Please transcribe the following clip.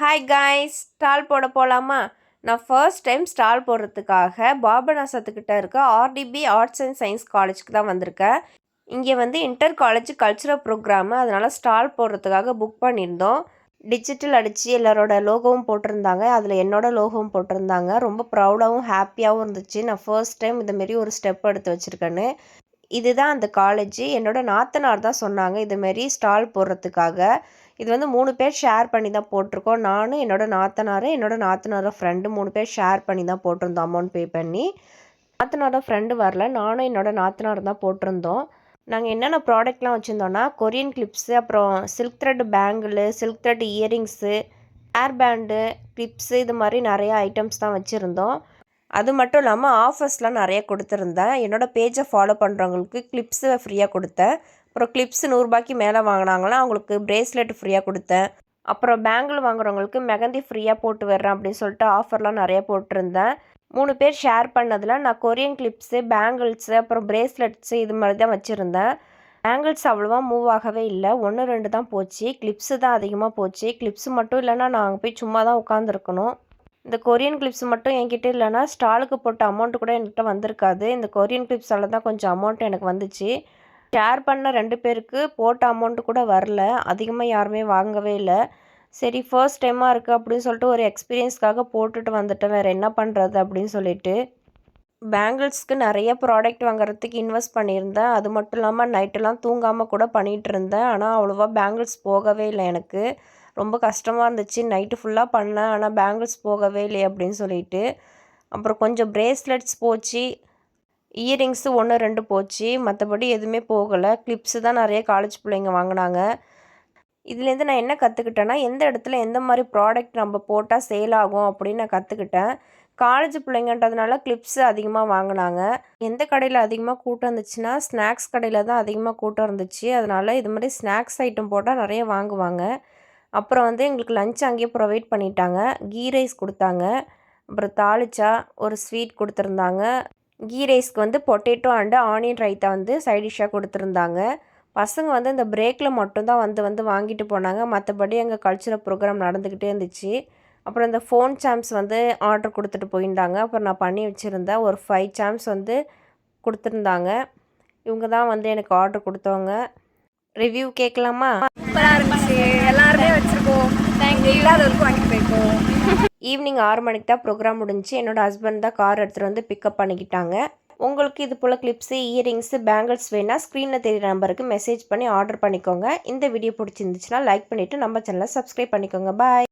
Hi guys, stall போட போகலாமா? நான் ஃபர்ஸ்ட் டைம் ஸ்டால் போடுறதுக்காக பாபநாசத்துக்கிட்ட இருக்க ஆர்டிபி ஆர்ட்ஸ் அண்ட் சயின்ஸ் காலேஜுக்கு தான் வந்திருக்கேன். இங்கே வந்து இன்டர் காலேஜ் கல்ச்சுரல் ப்ரோக்ராமு, அதனால் ஸ்டால் போடுறதுக்காக புக் பண்ணியிருந்தோம். டிஜிட்டல் அடித்து எல்லாரோட லோகோவும் போட்டிருந்தாங்க, அதில் என்னோட லோகோவும் போட்டிருந்தாங்க. ரொம்ப ப்ரௌடாகவும் ஹாப்பியாகவும் இருந்துச்சு. நான் ஃபர்ஸ்ட் டைம் இதுமாரி ஒரு ஸ்டெப் எடுத்து வச்சுருக்கேன்னு. இதுதான் அந்த காலேஜ். என்னோட நாத்தனார் தான் சொன்னாங்க இதுமாரி ஸ்டால் போடுறதுக்காக. இது வந்து 3 பேர் ஷேர் பண்ணி தான் போட்டிருக்கோம். நானும் என்னோட நாத்தனாரோட ஃப்ரெண்டு 3 பேர் ஷேர் பண்ணி தான் போட்டிருந்தோம், அமௌண்ட் பே பண்ணி. நாத்தனாரோட ஃப்ரெண்டு வரல, நானும் என்னோட நாத்தனாரும் தான் போட்டிருந்தோம். நாங்கள் என்னென்ன ப்ராடக்ட்லாம் வச்சுருந்தோன்னா, கொரியன் கிளிப்ஸு, அப்புறம் silk thread bangle, silk thread earrings, hair band, clips, இது மாதிரி நிறையா ஐட்டம்ஸ் தான் வச்சுருந்தோம். அது மட்டும் இல்லாமல் ஆஃபர்ஸ்லாம் நிறைய கொடுத்துருந்தேன். என்னோடய பேஜை ஃபாலோ பண்ணுறவங்களுக்கு கிளிப்ஸு ஃப்ரீயாக கொடுத்தேன். அப்புறம் கிளிப்ஸ் 100 ரூபாய்க்கு மேலே வாங்கினாங்களா அவங்களுக்கு பிரேஸ்லெட் ஃப்ரீயாக கொடுத்தேன். அப்புறம் பேங்கிள் வாங்குறவங்களுக்கு மெகந்தி ஃப்ரீயாக போட்டு வர்றேன் அப்படின்னு சொல்லிட்டு ஆஃபர்லாம் நிறைய போட்டிருந்தேன். 3 பேர் ஷேர் பண்ணதில் நான் கொரியன் கிளிப்ஸு, பேங்கிள்ஸு, அப்புறம் பிரேஸ்லெட்ஸு இது மாதிரி தான் வச்சுருந்தேன். பேங்கிள்ஸ் அவ்வளோவா மூவ் ஆகவே இல்லை, 1 2 தான் போச்சு. கிளிப்ஸு தான் அதிகமாக போச்சு. கிளிப்ஸு மட்டும் இல்லைன்னா நான் அங்கே போய் சும்மா தான் உட்காந்துருக்கணும். இந்த கொரியன் கிளிப்ஸ் மட்டும் என்கிட்ட இல்லைன்னா ஸ்டாலுக்கு போட்ட அமௌண்ட்டு கூட என்கிட்ட வந்திருக்காது. இந்த கொரியன் கிளிப்ஸால் தான் கொஞ்சம் அமௌண்ட் எனக்கு வந்துச்சு. ஷேர் பண்ண 2 பேருக்கு போட்ட அமௌண்ட்டு கூட வரல. அதிகமாக யாருமே வாங்கவே இல்லை. சரி, ஃபர்ஸ்ட் டைமாக இருக்குது அப்படின்னு சொல்லிட்டு ஒரு எக்ஸ்பீரியன்ஸ்க்காக போட்டுட்டு வந்துட்டேன். வேறு என்ன பண்ணுறது அப்படின்னு சொல்லிட்டு. பேங்கிள்ஸ்க்கு நிறைய ப்ராடக்ட் வாங்குறதுக்கு இன்வெஸ்ட் பண்ணியிருந்தேன். அது மட்டும் இல்லாமல் நைட்டெல்லாம் தூங்காமல் கூட பண்ணிகிட்டு இருந்தேன். ஆனால் அவ்வளோவா பேங்கிள்ஸ் போகவே இல்லை எனக்கு. ரொம்ப கஷ்டமாக இருந்துச்சு. நைட்டு ஃபுல்லாக பண்ணேன், ஆனால் பேங்கிள்ஸ் போகவே இல்லை அப்படின்னு சொல்லிட்டு. அப்புறம் கொஞ்சம் பிரேஸ்லெட்ஸ் போச்சு, இயரிங்ஸு 1 2 போச்சு. மற்றபடி எதுவுமே போகலை. கிளிப்ஸு தான் நிறைய காலேஜ் பிள்ளைங்க வாங்கினாங்க. இதுலேருந்து நான் என்ன கற்றுக்கிட்டேன்னா, எந்த இடத்துல எந்த மாதிரி ப்ராடக்ட் நம்ம போட்டால் சேல் ஆகும் அப்படின்னு நான் கற்றுக்கிட்டேன். காலேஜ் பிள்ளைங்கன்றதுனால கிளிப்ஸு அதிகமாக வாங்கினாங்க. எந்த கடையில் அதிகமாக கூட்டம் இருந்துச்சுன்னா, ஸ்நாக்ஸ் கடையில் தான் அதிகமாக கூட்டம் இருந்துச்சு. அதனால் இது மாதிரி ஸ்நாக்ஸ் ஐட்டம் போட்டால் நிறைய வாங்குவாங்க. அப்புறம் வந்து எங்களுக்கு லஞ்ச் அங்கேயே ப்ரொவைட் பண்ணிட்டாங்க. கீ ரைஸ் கொடுத்தாங்க, அப்புறம் தாளிச்சா, ஒரு ஸ்வீட் கொடுத்துருந்தாங்க. கீ ரைஸ்க்கு வந்து பொட்டேட்டோ அண்டு ஆனியன் ரைத்தா வந்து சைட் டிஷ்ஷாக கொடுத்துருந்தாங்க. பசங்க வந்து இந்த பிரேக்கில் மட்டும்தான் வந்து வாங்கிட்டு போனாங்க. மற்றபடி எங்கள் கல்ச்சுரல் ப்ரோக்ராம் நடந்துக்கிட்டே இருந்துச்சு. அப்புறம் இந்த ஃபோன் சாம்ஸ் வந்து ஆர்டர் கொடுத்துட்டு போயிருந்தாங்க. அப்புறம் நான் பண்ணி வச்சுருந்தேன். ஒரு 5 சாம்ஸ் வந்து கொடுத்துருந்தாங்க. இவங்க தான் வந்து எனக்கு ஆர்டர் கொடுத்தவங்க. ரிவ்யூ கேட்கலாமா? சூப்பராக இருந்துச்சு. எல்லாருமே வச்சுருக்கோம். தேங்க்யூ. இல்லாதவருக்கும் வாங்கிட்டு போயிருக்கோம். ஈவினிங் 6 மணிக்கு தான் ப்ரோக்ராம் முடிஞ்சு. என்னோடய ஹஸ்பண்ட் தான் கார் எடுத்துகிட்டு வந்து பிக்கப் பண்ணிக்கிட்டாங்க. உங்களுக்கு இது போல் கிளிப்ஸு, இயரிங்ஸு, பேங்கிள்ஸ் வேணால் ஸ்க்ரீனில் தெரியுற நம்பருக்கு மெசேஜ் பண்ணி ஆர்டர் பண்ணிக்கோங்க. இந்த வீடியோ பிடிச்சிருந்துச்சுன்னா லைக் பண்ணிவிட்டு நம்ம சேனலை சப்ஸ்கிரைப் பண்ணிக்கோங்க. பாய்.